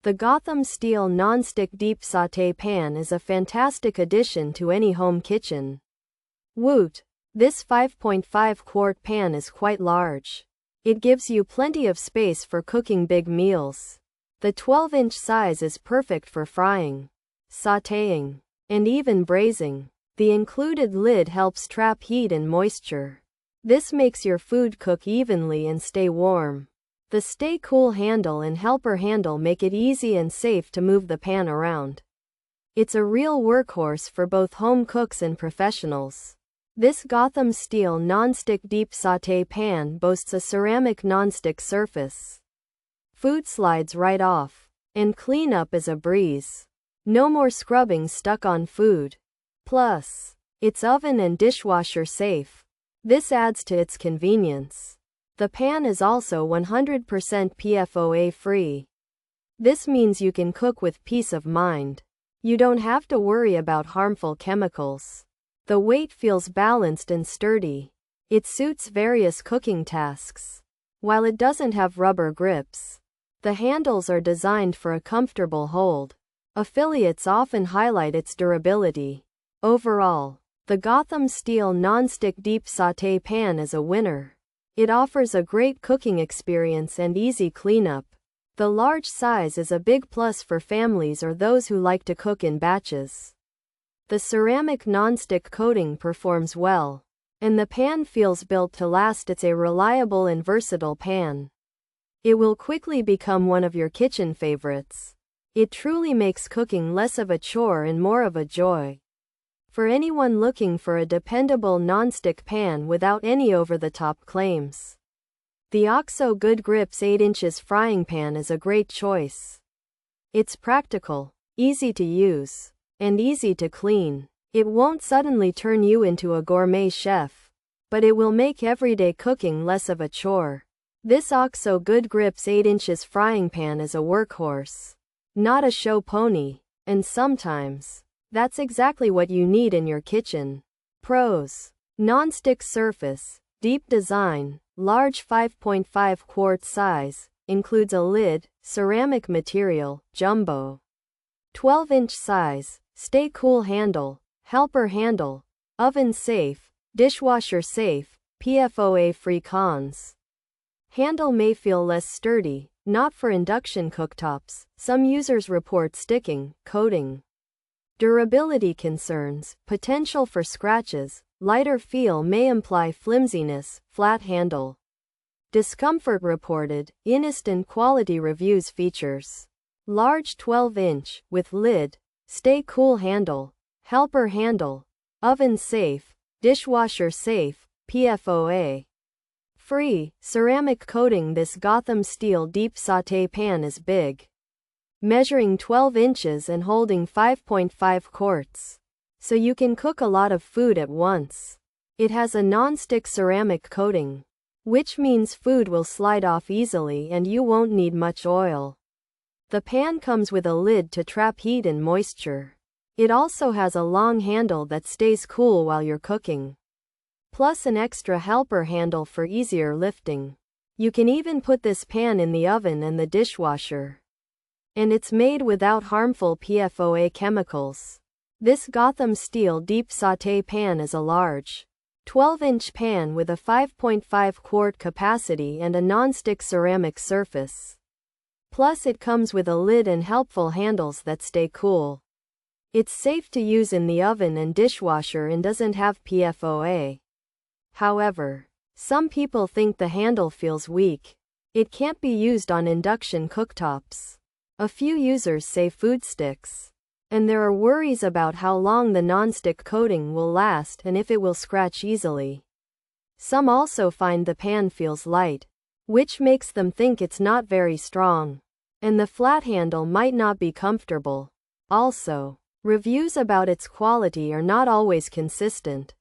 The Gotham Steel Nonstick Deep Sauté Pan is a fantastic addition to any home kitchen. Woot! This 5.5-quart pan is quite large. It gives you plenty of space for cooking big meals. The 12-inch size is perfect for frying, sautéing, and even braising. The included lid helps trap heat and moisture. This makes your food cook evenly and stay warm. The Stay Cool handle and helper handle make it easy and safe to move the pan around. It's a real workhorse for both home cooks and professionals. This Gotham Steel Nonstick Deep Sauté Pan boasts a ceramic nonstick surface. Food slides right off, and cleanup is a breeze. No more scrubbing stuck on food. Plus, it's oven and dishwasher safe. This adds to its convenience. The pan is also 100% PFOA free. This means you can cook with peace of mind. You don't have to worry about harmful chemicals. The weight feels balanced and sturdy. It suits various cooking tasks. While it doesn't have rubber grips, the handles are designed for a comfortable hold. Affiliates often highlight its durability. Overall, the Gotham Steel Nonstick Deep Sauté Pan is a winner. It offers a great cooking experience and easy cleanup. The large size is a big plus for families or those who like to cook in batches. The ceramic nonstick coating performs well, and the pan feels built to last. It's a reliable and versatile pan. It will quickly become one of your kitchen favorites. It truly makes cooking less of a chore and more of a joy. For anyone looking for a dependable nonstick pan without any over-the-top claims, the OXO Good Grips 8 inches frying pan is a great choice. It's practical, easy to use, and easy to clean. It won't suddenly turn you into a gourmet chef, but it will make everyday cooking less of a chore. This OXO Good Grips 8 inches frying pan is a workhorse, not a show pony, and sometimes that's exactly what you need in your kitchen. Pros: nonstick surface, deep design, large 5.5-quart size, includes a lid, ceramic material, jumbo. 12-inch size, Stay Cool handle, helper handle, oven safe, dishwasher safe, PFOA free. Cons: handle may feel less sturdy, not for induction cooktops. Some users report sticking, coating. Durability concerns: potential for scratches, lighter feel may imply flimsiness, flat handle. Discomfort reported, instant quality reviews. Features: large 12-inch, with lid, Stay Cool handle, helper handle, oven safe, dishwasher safe, PFOA free, ceramic coating. This Gotham Steel Deep Sauté Pan is big, measuring 12 inches and holding 5.5 quarts. So you can cook a lot of food at once. It has a non-stick ceramic coating, which means food will slide off easily and you won't need much oil. The pan comes with a lid to trap heat and moisture. It also has a long handle that stays cool while you're cooking, plus an extra helper handle for easier lifting. You can even put this pan in the oven and the dishwasher. And it's made without harmful PFOA chemicals. This Gotham Steel Deep Sauté Pan is a large 12-inch pan with a 5.5-quart capacity and a non-stick ceramic surface. Plus it comes with a lid and helpful handles that stay cool. It's safe to use in the oven and dishwasher and doesn't have PFOA. However, some people think the handle feels weak. It can't be used on induction cooktops. A few users say food sticks, and there are worries about how long the nonstick coating will last and if it will scratch easily. Some also find the pan feels light, which makes them think it's not very strong, and the flat handle might not be comfortable. Also, reviews about its quality are not always consistent.